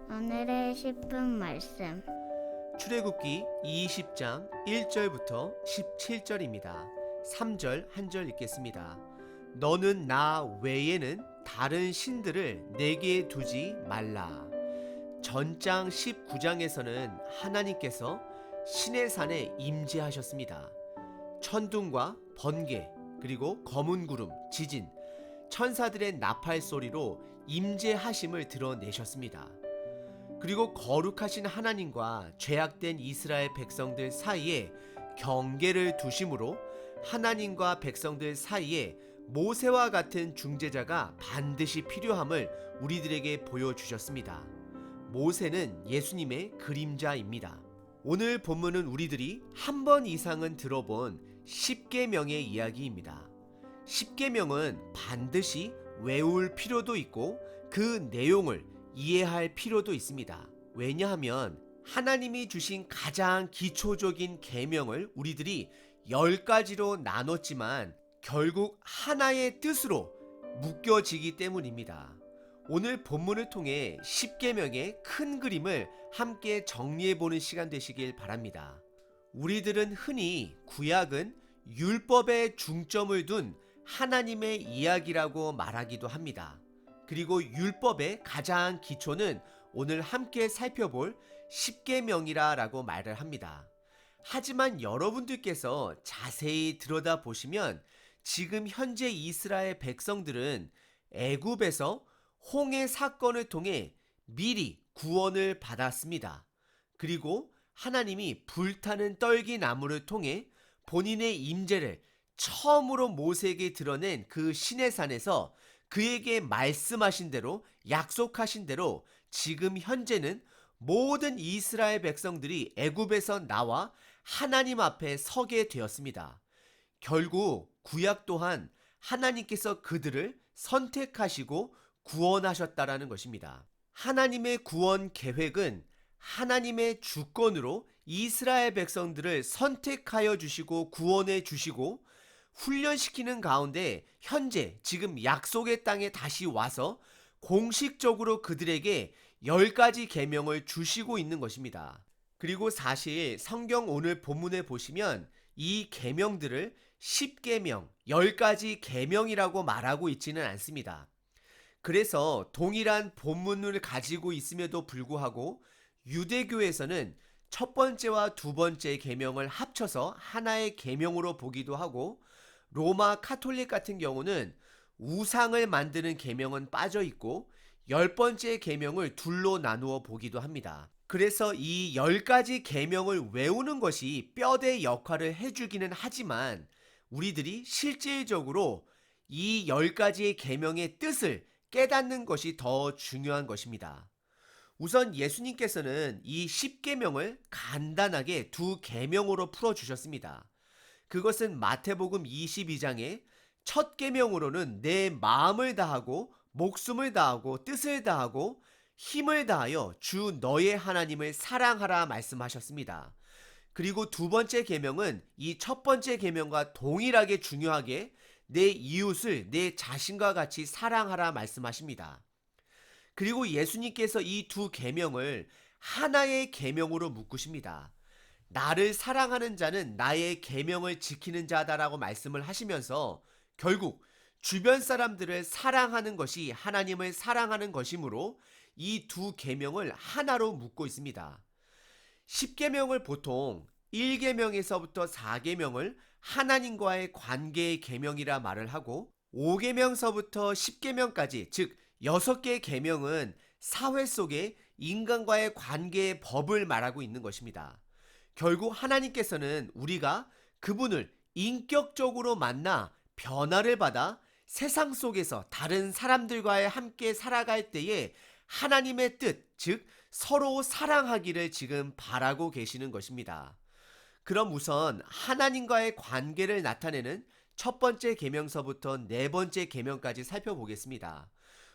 오늘의 10분 말씀. 출애굽기 20장 1절부터 17절입니다. 3절 한 절 읽겠습니다. 너는 나 외에는 다른 신들을 내게 두지 말라. 전장 19장에서는 하나님께서 시내산에 임재하셨습니다. 천둥과 번개, 그리고 검은 구름, 지진, 천사들의 나팔 소리로 임재하심을 드러내셨습니다. 그리고 거룩하신 하나님과 죄악된 이스라엘 백성들 사이에 경계를 두심으로 하나님과 백성들 사이에 모세와 같은 중재자가 반드시 필요함을 우리들에게 보여주셨습니다. 모세는 예수님의 그림자입니다. 오늘 본문은 우리들이 한 번 이상은 들어본 십계명의 이야기입니다. 십계명은 반드시 외울 필요도 있고 그 내용을 이해할 필요도 있습니다. 왜냐하면 하나님이 주신 가장 기초적인 계명을 우리들이 10가지로 나눴지만 결국 하나의 뜻으로 묶여지기 때문입니다. 오늘 본문을 통해 십계명의 큰 그림을 함께 정리해보는 시간 되시길 바랍니다. 우리들은 흔히 구약은 율법에 중점을 둔 하나님의 이야기라고 말하기도 합니다. 그리고 율법의 가장 기초는 오늘 함께 살펴볼 십계명이라고 말을 합니다. 하지만 여러분들께서 자세히 들여다보시면 지금 현재 이스라엘 백성들은 애굽에서 홍해 사건을 통해 미리 구원을 받았습니다. 그리고 하나님이 불타는 떨기나무를 통해 본인의 임재를 처음으로 모세에게 드러낸 그 시내산에서 그에게 말씀하신 대로, 약속하신 대로 지금 현재는 모든 이스라엘 백성들이 애굽에서 나와 하나님 앞에 서게 되었습니다. 결국 구약 또한 하나님께서 그들을 선택하시고 구원하셨다라는 것입니다. 하나님의 구원 계획은 하나님의 주권으로 이스라엘 백성들을 선택하여 주시고 구원해 주시고 훈련시키는 가운데 현재 지금 약속의 땅에 다시 와서 공식적으로 그들에게 10가지 계명을 주시고 있는 것입니다. 그리고 사실 성경 오늘 본문에 보시면 이 계명들을 10계명, 10가지 계명이라고 말하고 있지는 않습니다. 그래서 동일한 본문을 가지고 있음에도 불구하고 유대교에서는 첫 번째와 두 번째 계명을 합쳐서 하나의 계명으로 보기도 하고 로마 카톨릭 같은 경우는 우상을 만드는 계명은 빠져 있고 10번째 계명을 둘로 나누어 보기도 합니다. 그래서 이 10가지 계명을 외우는 것이 뼈대 역할을 해주기는 하지만 우리들이 실질적으로 이 10가지의 계명의 뜻을 깨닫는 것이 더 중요한 것입니다. 우선 예수님께서는 이 10계명을 간단하게 두 계명으로 풀어주셨습니다. 그것은 마태복음 22장에 첫 계명으로는 내 마음을 다하고 목숨을 다하고 뜻을 다하고 힘을 다하여 주 너의 하나님을 사랑하라 말씀하셨습니다. 그리고 두 번째 계명은 이 첫 번째 계명과 동일하게 중요하게 내 이웃을 내 자신과 같이 사랑하라 말씀하십니다. 그리고 예수님께서 이 두 계명을 하나의 계명으로 묶으십니다. 나를 사랑하는 자는 나의 계명을 지키는 자다라고 말씀을 하시면서 결국 주변 사람들을 사랑하는 것이 하나님을 사랑하는 것이므로 이 두 계명을 하나로 묶고 있습니다. 10계명을 보통 1계명에서부터 4계명을 하나님과의 관계의 계명이라 말을 하고 5계명서부터 10계명까지 즉 6개의 계명은 사회 속의 인간과의 관계의 법을 말하고 있는 것입니다. 결국 하나님께서는 우리가 그분을 인격적으로 만나 변화를 받아 세상 속에서 다른 사람들과의 함께 살아갈 때에 하나님의 뜻, 즉 서로 사랑하기를 지금 바라고 계시는 것입니다. 그럼 우선 하나님과의 관계를 나타내는 첫 번째 계명서부터 네 번째 계명까지 살펴보겠습니다.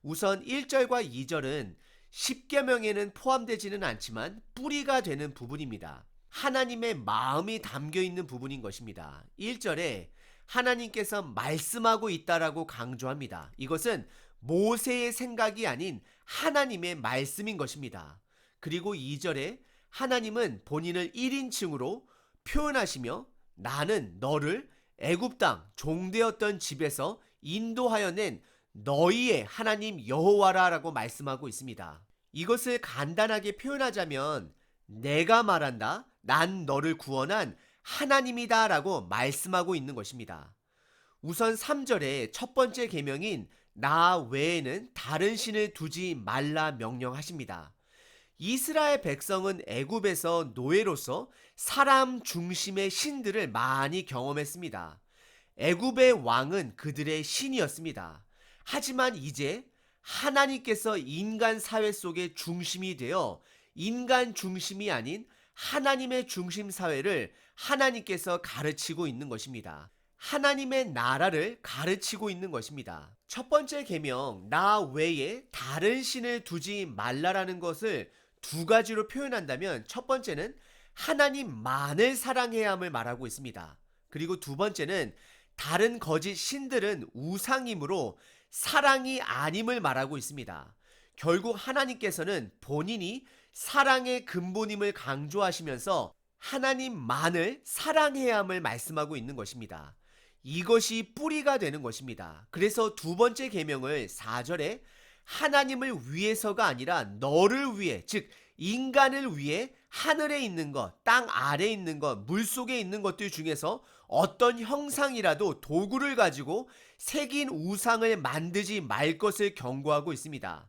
우선 1절과 2절은 10계명에는 포함되지는 않지만 뿌리가 되는 부분입니다. 하나님의 마음이 담겨 있는 부분인 것입니다. 1절에 하나님께서 말씀하고 있다라고 강조합니다. 이것은 모세의 생각이 아닌 하나님의 말씀인 것입니다. 그리고 2절에 하나님은 본인을 1인칭으로 표현하시며 나는 너를 애굽 땅 종되었던 집에서 인도하여 낸 너희의 하나님 여호와라라고 말씀하고 있습니다. 이것을 간단하게 표현하자면 내가 말한다. 난 너를 구원한 하나님이다 라고 말씀하고 있는 것입니다. 우선 3절에 첫 번째 계명인 나 외에는 다른 신을 두지 말라 명령하십니다. 이스라엘 백성은 애굽에서 노예로서 사람 중심의 신들을 많이 경험했습니다. 애굽의 왕은 그들의 신이었습니다. 하지만 이제 하나님께서 인간 사회 속의 중심이 되어 인간 중심이 아닌 하나님의 중심 사회를 하나님께서 가르치고 있는 것입니다. 하나님의 나라를 가르치고 있는 것입니다. 첫 번째 계명 나 외에 다른 신을 두지 말라라는 것을 두 가지로 표현한다면 첫 번째는 하나님만을 사랑해야 함을 말하고 있습니다. 그리고 두 번째는 다른 거짓 신들은 우상이므로 사랑이 아님을 말하고 있습니다. 결국 하나님께서는 본인이 사랑의 근본임을 강조하시면서 하나님만을 사랑해야 함을 말씀하고 있는 것입니다. 이것이 뿌리가 되는 것입니다. 그래서 두 번째 계명을 4절에 하나님을 위해서가 아니라 너를 위해, 즉 인간을 위해 하늘에 있는 것, 땅 아래에 있는 것, 물속에 있는 것들 중에서 어떤 형상이라도 도구를 가지고 새긴 우상을 만들지 말 것을 경고하고 있습니다.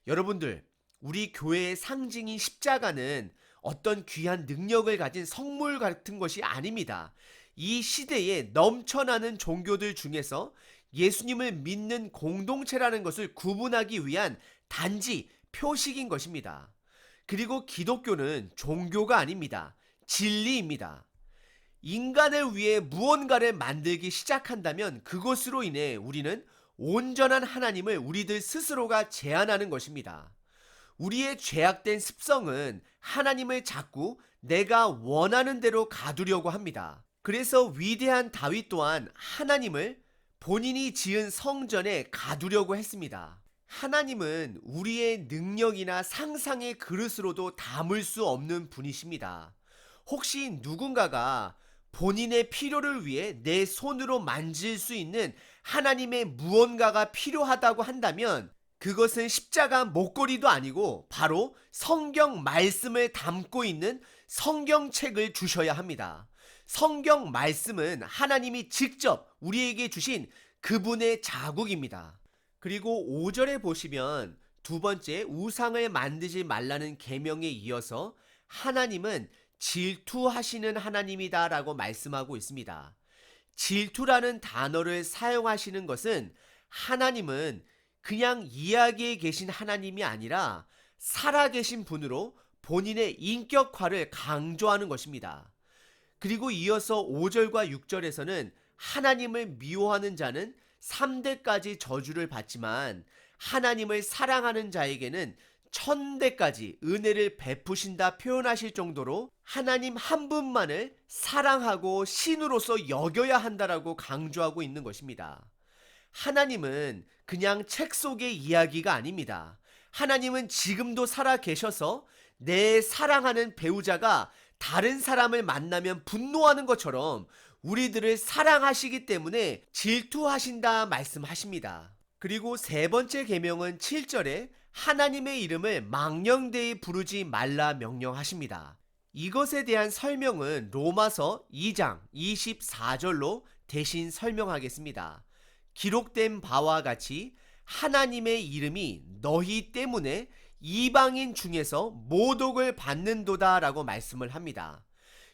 여러분들, 우리 교회의 상징인 십자가는 어떤 귀한 능력을 가진 성물 같은 것이 아닙니다. 이 시대에 넘쳐나는 종교들 중에서 예수님을 믿는 공동체라는 것을 구분하기 위한 단지 표식인 것입니다. 그리고 기독교는 종교가 아닙니다. 진리입니다. 인간을 위해 무언가를 만들기 시작한다면 그것으로 인해 우리는 온전한 하나님을 우리들 스스로가 제한하는 것입니다. 우리의 죄악된 습성은 하나님을 자꾸 내가 원하는 대로 가두려고 합니다. 그래서 위대한 다윗 또한 하나님을 본인이 지은 성전에 가두려고 했습니다. 하나님은 우리의 능력이나 상상의 그릇으로도 담을 수 없는 분이십니다. 혹시 누군가가 본인의 필요를 위해 내 손으로 만질 수 있는 하나님의 무언가가 필요하다고 한다면 그것은 십자가 목걸이도 아니고 바로 성경 말씀을 담고 있는 성경책을 주셔야 합니다. 성경 말씀은 하나님이 직접 우리에게 주신 그분의 자국입니다. 그리고 5절에 보시면 두 번째 우상을 만들지 말라는 계명에 이어서 하나님은 질투하시는 하나님이다 라고 말씀하고 있습니다. 질투라는 단어를 사용하시는 것은 하나님은 그냥 이야기에 계신 하나님이 아니라 살아계신 분으로 본인의 인격화를 강조하는 것입니다. 그리고 이어서 5절과 6절에서는 하나님을 미워하는 자는 3대까지 저주를 받지만 하나님을 사랑하는 자에게는 1000대까지 은혜를 베푸신다 표현하실 정도로 하나님 한 분만을 사랑하고 신으로서 여겨야 한다라고 강조하고 있는 것입니다. 하나님은 그냥 책 속의 이야기가 아닙니다. 하나님은 지금도 살아 계셔서 내 사랑하는 배우자가 다른 사람을 만나면 분노하는 것처럼 우리들을 사랑하시기 때문에 질투하신다 말씀하십니다. 그리고 세 번째 계명은 7절에 하나님의 이름을 망령되이 부르지 말라 명령하십니다. 이것에 대한 설명은 로마서 2장 24절로 대신 설명하겠습니다. 기록된 바와 같이 하나님의 이름이 너희 때문에 이방인 중에서 모독을 받는도다 라고 말씀을 합니다.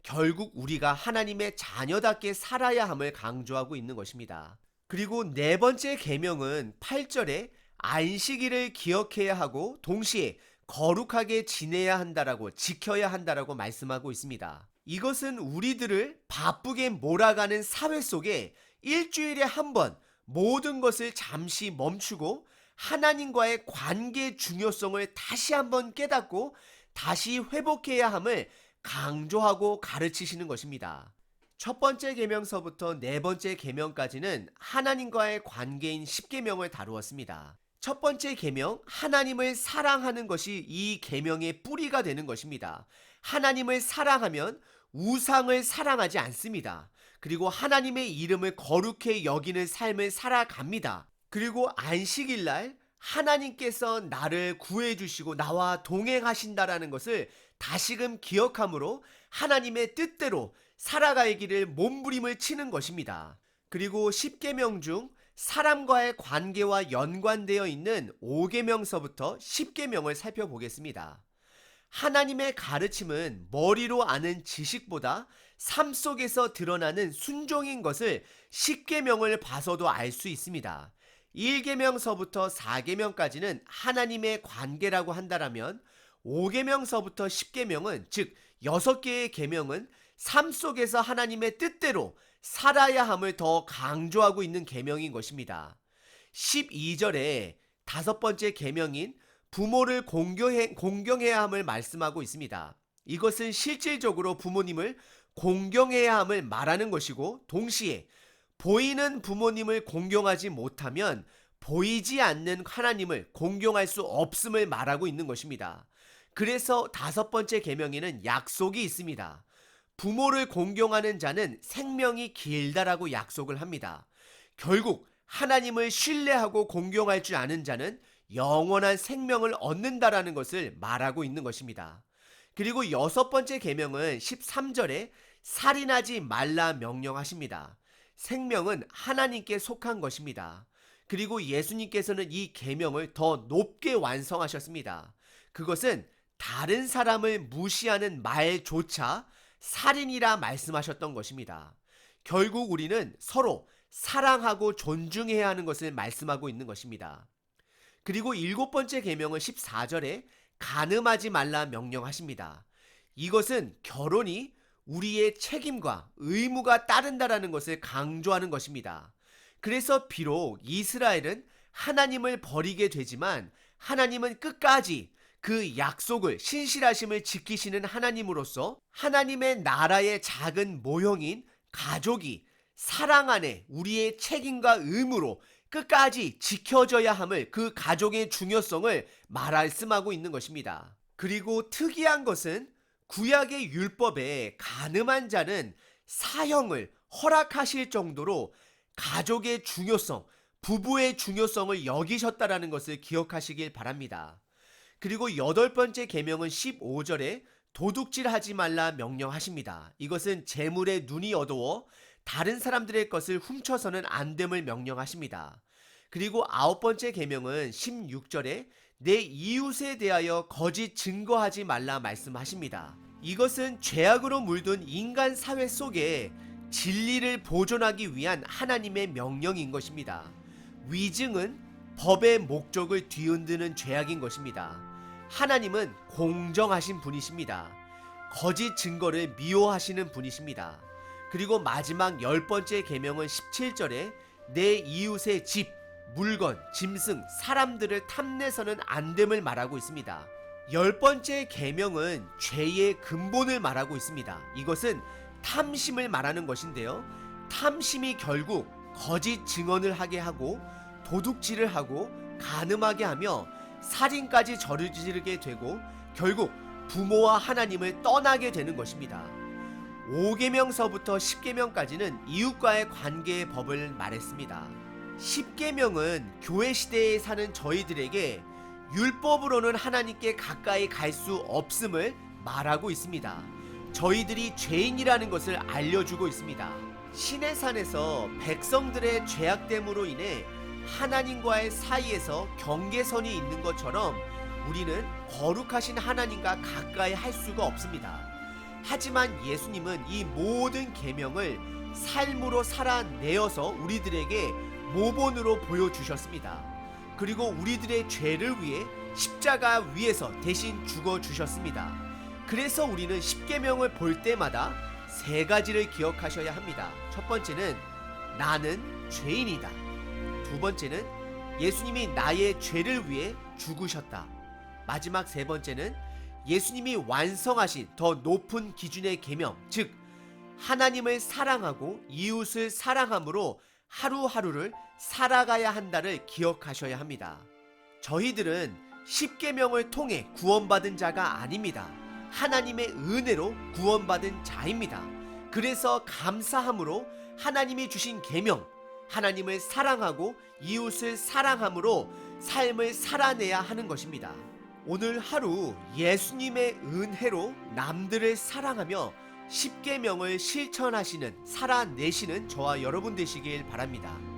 결국 우리가 하나님의 자녀답게 살아야 함을 강조하고 있는 것입니다. 그리고 네 번째 계명은 8절에 안식일을 기억해야 하고 동시에 거룩하게 지내야 한다라고 지켜야 한다라고 말씀하고 있습니다. 이것은 우리들을 바쁘게 몰아가는 사회 속에 일주일에 한 번 모든 것을 잠시 멈추고 하나님과의 관계의 중요성을 다시 한번 깨닫고 다시 회복해야 함을 강조하고 가르치시는 것입니다. 첫 번째 계명서부터 네 번째 계명까지는 하나님과의 관계인 10계명을 다루었습니다. 첫 번째 계명, 하나님을 사랑하는 것이 이 계명의 뿌리가 되는 것입니다. 하나님을 사랑하면 우상을 사랑하지 않습니다. 그리고 하나님의 이름을 거룩히 여기는 삶을 살아갑니다. 그리고 안식일 날 하나님께서 나를 구해 주시고 나와 동행하신다라는 것을 다시금 기억함으로 하나님의 뜻대로 살아가기를 몸부림을 치는 것입니다. 그리고 10계명 중 사람과의 관계와 연관되어 있는 5계명서부터 10계명을 살펴보겠습니다. 하나님의 가르침은 머리로 아는 지식보다 삶 속에서 드러나는 순종인 것을 10계명을 봐서도 알 수 있습니다. 1계명서부터 4계명까지는 하나님의 관계라고 한다면 5계명서부터 10계명은 즉 6개의 계명은 삶 속에서 하나님의 뜻대로 살아야 함을 더 강조하고 있는 계명인 것입니다. 12절에 다섯 번째 계명인 부모를 공경해야 함을 말씀하고 있습니다. 이것은 실질적으로 부모님을 공경해야 함을 말하는 것이고 동시에 보이는 부모님을 공경하지 못하면 보이지 않는 하나님을 공경할 수 없음을 말하고 있는 것입니다. 그래서 다섯 번째 계명에는 약속이 있습니다. 부모를 공경하는 자는 생명이 길다라고 약속을 합니다. 결국 하나님을 신뢰하고 공경할 줄 아는 자는 영원한 생명을 얻는다라는 것을 말하고 있는 것입니다. 그리고 여섯 번째 계명은 13절에 살인하지 말라 명령하십니다. 생명은 하나님께 속한 것입니다. 그리고 예수님께서는 이 계명을 더 높게 완성하셨습니다. 그것은 다른 사람을 무시하는 말조차 살인이라 말씀하셨던 것입니다. 결국 우리는 서로 사랑하고 존중해야 하는 것을 말씀하고 있는 것입니다. 그리고 일곱 번째 계명은 14절에 간음하지 말라 명령하십니다. 이것은 결혼이 우리의 책임과 의무가 따른다라는 것을 강조하는 것입니다. 그래서 비록 이스라엘은 하나님을 버리게 되지만 하나님은 끝까지 그 약속을 신실하심을 지키시는 하나님으로서 하나님의 나라의 작은 모형인 가족이 사랑 안에 우리의 책임과 의무로 끝까지 지켜져야 함을 그 가족의 중요성을 말씀하고 있는 것입니다. 그리고 특이한 것은 구약의 율법에 간음한 자는 사형을 허락하실 정도로 가족의 중요성, 부부의 중요성을 여기셨다라는 것을 기억하시길 바랍니다. 그리고 여덟 번째 계명은 15절에 도둑질하지 말라 명령하십니다. 이것은 재물에 눈이 어두워 다른 사람들의 것을 훔쳐서는 안 됨을 명령하십니다. 그리고 아홉 번째 계명은 16절에 내 이웃에 대하여 거짓 증거하지 말라 말씀하십니다. 이것은 죄악으로 물든 인간 사회 속에 진리를 보존하기 위한 하나님의 명령인 것입니다. 위증은 법의 목적을 뒤흔드는 죄악인 것입니다. 하나님은 공정하신 분이십니다. 거짓 증거를 미워하시는 분이십니다. 그리고 마지막 열 번째 계명은 17절에 내 이웃의 집, 물건, 짐승, 사람들을 탐내서는 안 됨을 말하고 있습니다. 열 번째 계명은 죄의 근본을 말하고 있습니다. 이것은 탐심을 말하는 것인데요. 탐심이 결국 거짓 증언을 하게 하고 도둑질을 하고 간음하게 하며 살인까지 저지르게 되고 결국 부모와 하나님을 떠나게 되는 것입니다. 5계명서부터 10계명까지는 이웃과의 관계의 법을 말했습니다. 10계명은 교회 시대에 사는 저희들에게 율법으로는 하나님께 가까이 갈 수 없음을 말하고 있습니다. 저희들이 죄인이라는 것을 알려주고 있습니다. 시내산에서 백성들의 죄악됨으로 인해 하나님과의 사이에서 경계선이 있는 것처럼 우리는 거룩하신 하나님과 가까이 할 수가 없습니다. 하지만 예수님은 이 모든 계명을 삶으로 살아내어서 우리들에게 모본으로 보여주셨습니다. 그리고 우리들의 죄를 위해 십자가 위에서 대신 죽어주셨습니다. 그래서 우리는 십계명을 볼 때마다 세 가지를 기억하셔야 합니다. 첫 번째는 나는 죄인이다. 두 번째는 예수님이 나의 죄를 위해 죽으셨다. 마지막 세 번째는 예수님이 완성하신 더 높은 기준의 계명, 즉 하나님을 사랑하고 이웃을 사랑함으로 하루하루를 살아가야 한다를 기억하셔야 합니다. 저희들은 십계명을 통해 구원받은 자가 아닙니다. 하나님의 은혜로 구원받은 자입니다. 그래서 감사함으로 하나님이 주신 계명, 하나님을 사랑하고 이웃을 사랑함으로 삶을 살아내야 하는 것입니다. 오늘 하루 예수님의 은혜로 남들을 사랑하며 십계명을 실천하시는, 살아내시는 저와 여러분 되시길 바랍니다.